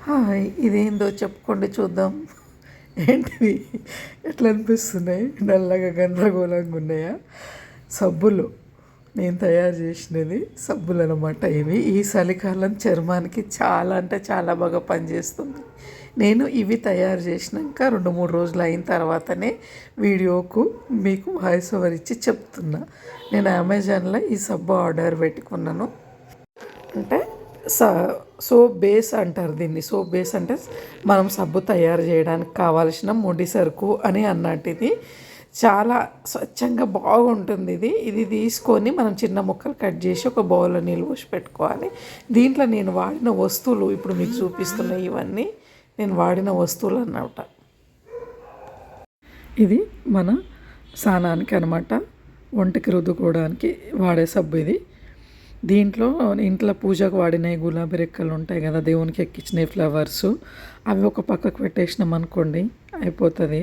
Hi! ఇదేందో చెప్పుకోండి చూద్దాం. ఏంటివి? ఎట్లా అనిపిస్తున్నాయి? నల్లగా గందరగోళంగా ఉన్నాయా? సబ్బులు. నేను తయారు చేసినది సబ్బులనమాట ఇవి. ఈ చలికాలం చర్మానికి చాలా అంటే చాలా బాగా పనిచేస్తుంది. నేను ఇవి తయారు చేసినాక 2-3 రోజులు అయిన తర్వాతనే వీడియోకు మీకు వాయిస్ ఓవర్ ఇచ్చి చెప్తున్నా. నేను అమెజాన్లో ఈ సబ్బు ఆర్డర్ పెట్టుకున్నాను. అంటే సోప్ బేస్ అంటారు దీన్ని. సోప్ బేస్ అంటే మనం సబ్బు తయారు చేయడానికి కావాల్సిన ముడి సరుకు అని అన్నట్టు. ఇది చాలా స్వచ్ఛంగా బాగుంటుంది. ఇది తీసుకొని మనం చిన్న ముక్కలు కట్ చేసి ఒక బౌల్లో నీళ్ళు పోసి పెట్టుకోవాలి. దీంట్లో నేను వాడిన వస్తువులు ఇప్పుడు మీకు చూపిస్తున్నాయి. ఇవన్నీ నేను వాడిన వస్తువులు అన్నమాట. ఇది మన స్నానానికి అనమాట, ఒంటికి రుద్దుకోవడానికి వాడే సబ్బు ఇది. దీంట్లో ఇంట్లో పూజకు వాడినవి గులాబీ రెక్కలు ఉంటాయి కదా, దేవునికి ఎక్కించినవి ఫ్లవర్స్, అవి ఒక పక్కకు పెట్టేసినాం అనుకోండి అయిపోతుంది.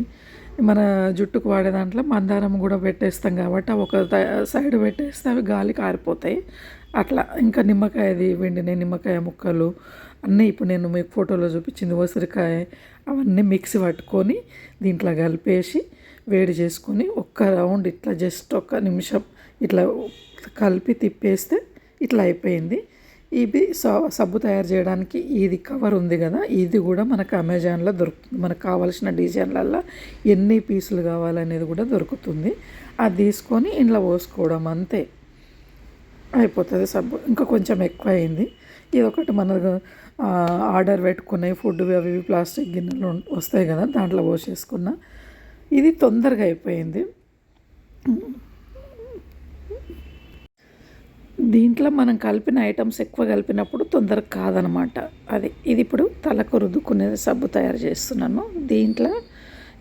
మన జుట్టుకు వాడే దాంట్లో మందారం కూడా పెట్టేస్తాం కాబట్టి అవి ఒక సైడ్ పెట్టేస్తే అవి గాలికి ఆరిపోతాయి. అట్లా ఇంకా నిమ్మకాయది వెండిన నిమ్మకాయ ముక్కలు అన్నీ ఇప్పుడు నేను మీకు ఫోటోలో చూపించింది ఉసిరికాయ అవన్నీ మిక్సీ పట్టుకొని దీంట్లో కలిపేసి వేడి చేసుకొని ఒక్క రౌండ్ ఇట్లా జస్ట్ ఒక్క నిమిషం ఇట్లా కలిపి తిప్పేస్తే ఇట్లా అయిపోయింది. ఇది సబ్బు తయారు చేయడానికి ఇది కవర్ ఉంది కదా, ఇది కూడా మనకు అమెజాన్లో దొరుకుతుంది. మనకు కావాల్సిన డిజైన్లల్లో ఎన్ని పీసులు కావాలనేది కూడా దొరుకుతుంది. అది తీసుకొని ఇంట్లో పోసుకోవడం అంతే, అయిపోతుంది సబ్బు. ఇంకా కొంచెం ఎక్కువ అయింది. ఇది ఒకటి మన ఆర్డర్ పెట్టుకునే ఫుడ్ అవి ప్లాస్టిక్ గిన్నెలు వస్తాయి కదా, దాంట్లో పోసేసుకున్న. ఇది తొందరగా అయిపోయింది. దీంట్లో మనం కలిపిన ఐటమ్స్ ఎక్కువ కలిపినప్పుడు తొందరగా కాదనమాట. ఇది ఇప్పుడు తలకు రుద్దుకునే సబ్బు తయారు చేస్తున్నాను. దీంట్లో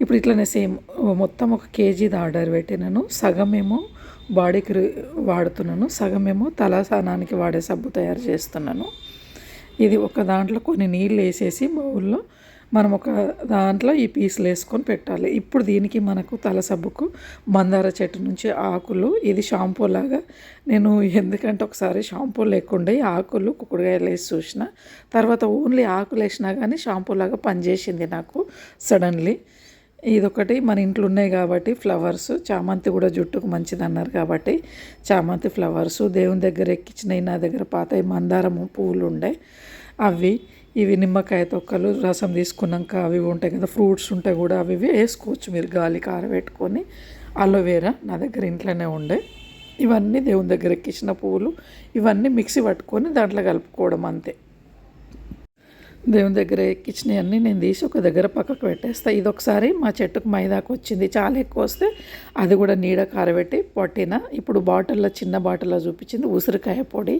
ఇప్పుడు ఇట్లనే సేమ్ మొత్తం 1 కేజీది ఆర్డర్ పెట్టినాను. సగమేమో బాడీకి వాడుతున్నాను, సగమేమో తల స్నానానికి వాడే సబ్బు తయారు చేస్తున్నాను. ఇది ఒక దాంట్లో కొన్ని నీళ్ళు వేసేసి బౌల్లో మనం ఒక దాంట్లో ఈ పీసులు వేసుకొని పెట్టాలి. ఇప్పుడు దీనికి మనకు తల సబ్బుకు మందార చెట్టు నుంచి ఆకులు, ఇది షాంపూ లాగా. నేను ఎందుకంటే ఒకసారి షాంపూ లేకుండా ఆకులు కుక్కుడుకాయలు వేసి చూసిన తర్వాత ఓన్లీ ఆకులు వేసినా కానీ షాంపూ లాగా పనిచేసింది నాకు సడన్లీ. ఇదొకటి మన ఇంట్లో ఉన్నాయి కాబట్టి ఫ్లవర్స్, చామంతి కూడా జుట్టుకు మంచిది అన్నారు కాబట్టి చామంతి ఫ్లవర్స్, దేవుని దగ్గర ఎక్కించినవి నా దగ్గర పాత మందారము పువ్వులు ఉండే అవి, ఇవి నిమ్మకాయ తొక్కలు రసం తీసుకున్నాక అవి ఉంటాయి కదా, ఫ్రూట్స్ ఉంటాయి కూడా అవి వేసుకోవచ్చు మీరు గాలికి ఆరబెట్టుకొని. అలోవేరా నా దగ్గర ఇంట్లోనే ఉండే, ఇవన్నీ దేవుని దగ్గర ఎక్కించిన పువ్వులు, ఇవన్నీ మిక్సీ పట్టుకొని దాంట్లో కలుపుకోవడం అంతే. దేవుని దగ్గర ఎక్కించినవన్నీ నేను తీసి ఒక దగ్గర పక్కకు పెట్టేస్తాను. ఇదొకసారి మా చెట్టుకు మైదాకు వచ్చింది, చాలా ఎక్కువ వస్తే అది కూడా నీడ కారబెట్టి పట్టిన. ఇప్పుడు బాటిల్లో చిన్న బాటిల్లో చూపించింది ఉసిరికాయ పొడి,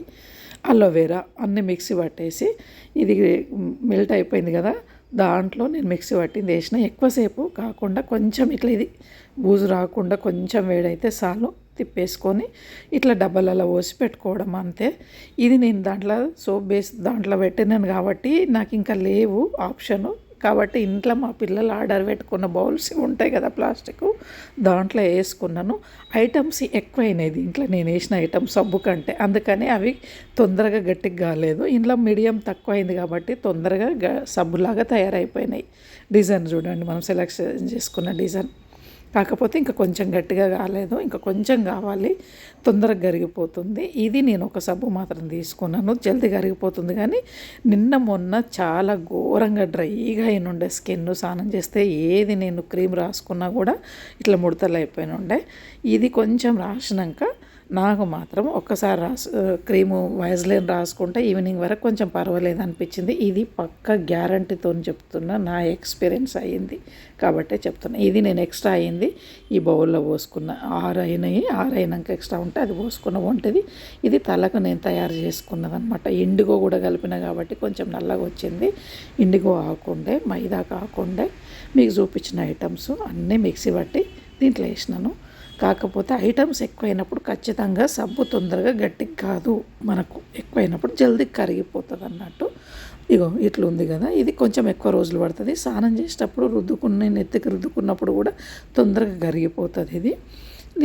అలోవేరా అన్నీ మిక్సీ పట్టేసి ఇది మెల్ట్ అయిపోయింది కదా, దాంట్లో నేను మిక్సీ పట్టింది వేసిన. ఎక్కువసేపు కాకుండా కొంచెం ఇట్లా ఇది బూజు రాకుండా కొంచెం వేడైతే చాలు, తిప్పేసుకొని ఇట్లా డబ్బాలలో పోసి పెట్టుకోవడం అంతే. ఇది నేను దాంట్లో సోప్ బేస్ దాంట్లో పెట్టినాను కాబట్టి నాకు ఇంకా లేవు ఆప్షను. కాబట్టి ఇంట్లో మా పిల్లలు ఆర్డర్ పెట్టుకున్న బౌల్స్ ఉంటాయి కదా ప్లాస్టిక్, దాంట్లో వేసుకున్నాను. ఐటమ్స్ ఎక్కువైనాయి దీంట్లో నేను వేసిన ఐటమ్స్ సబ్బు కంటే, అందుకని అవి తొందరగా గట్టిగా కాలేదు. ఇంట్లో మీడియం తక్కువ అయింది కాబట్టి తొందరగా సబ్బులాగా తయారైపోయినాయి. డిజైన్ చూడండి, మనం సెలెక్షన్ చేసుకున్న డిజైన్. కాకపోతే ఇంకా కొంచెం గట్టిగా కాలేదు, ఇంకా కొంచెం కావాలి, తొందరగా కరిగిపోతుంది. ఇది నేను ఒక సబ్బు మాత్రం తీసుకున్నాను, జల్దీ కరిగిపోతుంది. కానీ నిన్న మొన్న చాలా ఘోరంగా డ్రైగా అయినుండే స్కిన్. స్నానం చేస్తే ఏది నేను క్రీమ్ రాసుకున్నా కూడా ఇట్లా ముడతలు అయిపోయిన ఉండే. ఇది కొంచెం రాసినాక నాకు మాత్రం ఒక్కసారి క్రీము వైజ్లైన్ రాసుకుంటే ఈవినింగ్ వరకు కొంచెం పర్వాలేదు అనిపించింది. ఇది పక్క గ్యారంటీతో చెప్తున్నా, నా ఎక్స్పీరియన్స్ అయ్యింది కాబట్టే చెప్తున్నా. ఇది నేను ఎక్స్ట్రా అయ్యింది ఈ బౌల్లో పోసుకున్న, 6 అయినాక ఎక్స్ట్రా ఉంటే అది పోసుకున్న వంటిది. ఇది తలకు నేను తయారు చేసుకున్నది అనమాట. ఇండిగో కూడా కలిపిన కాబట్టి కొంచెం నల్లగా వచ్చింది. ఇండిగో ఆకుండే, మైదా కాకుండే, మీకు చూపించిన ఐటమ్స్ అన్నీ మిక్సీ పట్టి దీంట్లో వేసినాను. కాకపోతే ఐటమ్స్ ఎక్కువైనప్పుడు ఖచ్చితంగా సబ్బు తొందరగా గట్టిగా కాదు, మనకు ఎక్కువైనప్పుడు జల్దీ కరిగిపోతుంది అన్నట్టు. ఇగో ఇట్లా ఉంది కదా, ఇది కొంచెం ఎక్కువ రోజులు పడుతుంది. స్నానం చేసేటప్పుడు నెత్తికి రుద్దుకున్నప్పుడు కూడా తొందరగా కరిగిపోతుంది ఇది.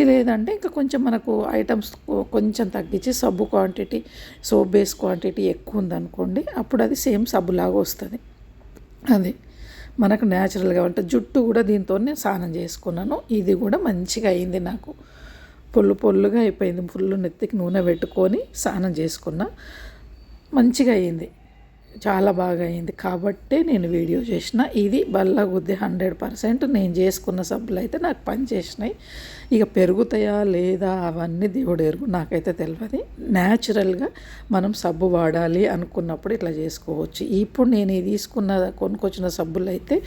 లేదంటే ఇంకా కొంచెం మనకు ఐటమ్స్ కొంచెం తగ్గించి సబ్బు క్వాంటిటీ, సోప్ బేస్ క్వాంటిటీ ఎక్కువ ఉందనుకోండి, అప్పుడు అది సేమ్ సబ్బులాగా వస్తుంది. అది మనకు న్యాచురల్గా అంటే జుట్టు కూడా దీంతోనే స్నానం చేసుకున్నాను. ఇది కూడా మంచిగా అయింది నాకు. పొల్లుగా అయిపోయింది. ఫుల్ నెత్తికి నూనె పెట్టుకొని స్నానం చేసుకున్నా. మంచిగా అయింది. చాలా బాగా అయింది కాబట్టే నేను వీడియో చేసిన. ఇది బల్లగుద్ది 100% నేను చేసుకున్న సబ్బులు అయితే నాకు పని చేసినాయి. ఇక పెరుగుతాయా లేదా అవన్నీ దేవుడు ఎరుగు, నాకైతే తెలియదు. న్యాచురల్గా మనం సబ్బు వాడాలి అనుకున్నప్పుడు ఇట్లా చేసుకోవచ్చు. ఇప్పుడు నేను ఈ కొనుక్కొచ్చిన సబ్బులు అయితే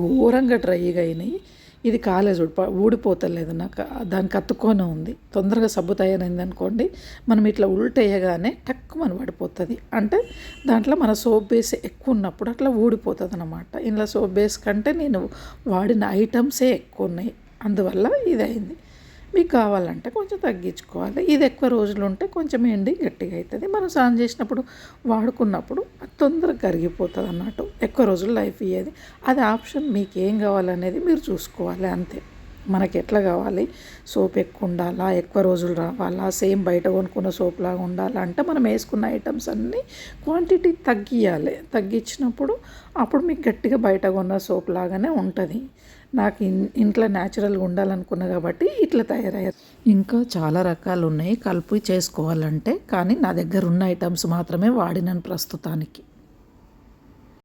ఘోరంగా డ్రైగా అయినాయి. ఇది కాలేజ్ ఊడిపోతలేదు, నాకు దానికి అతుక్కొని ఉంది. తొందరగా సబ్బు తయారైంది అనుకోండి, మనం ఇట్లా ఉల్టేయగానే టక్కుమని పడిపోతుంది. అంటే దాంట్లో మన సోప్ బేస్ ఎక్కువ ఉన్నప్పుడు అట్లా ఊడిపోతుంది అన్నమాట. ఇందులో సోప్ బేస్ కంటే నేను వాడిన ఐటమ్సే ఎక్కువ ఉన్నాయి, అందువల్ల ఇది అయింది. మీకు కావాలంటే కొంచెం తగ్గించుకోవాలి. ఇది ఎక్కువ రోజులు ఉంటే కొంచెం ఎండి గట్టిగా అవుతుంది. మనం స్నానం చేసినప్పుడు వాడుకున్నప్పుడు అది తొందరగా కరిగిపోతుంది అన్నట్టు. ఎక్కువ రోజులు లైఫ్ ఇయ్యేది. అది ఆప్షన్, మీకు ఏం కావాలనేది మీరు చూసుకోవాలి అంతే. మనకి ఎట్లా కావాలి, సోప్ ఎక్కువ ఉండాలా, ఎక్కువ రోజులు రావాలా, సేమ్ బయట కొనుక్కున్న సోప్ లాగా ఉండాలా అంటే మనం వేసుకున్న ఐటమ్స్ అన్నీ క్వాంటిటీ తగ్గియాలి. తగ్గించినప్పుడు అప్పుడు మీకు గట్టిగా బయట కొన్న సోప్ లాగానే ఉంటుంది. నాకు ఇంట్లో న్యాచురల్గా ఉండాలనుకున్నా కాబట్టి ఇట్లా తయారయ్యారు. ఇంకా చాలా రకాలు ఉన్నాయి కలిపి చేసుకోవాలంటే, కానీ నా దగ్గర ఉన్న ఐటమ్స్ మాత్రమే వాడినాను ప్రస్తుతానికి.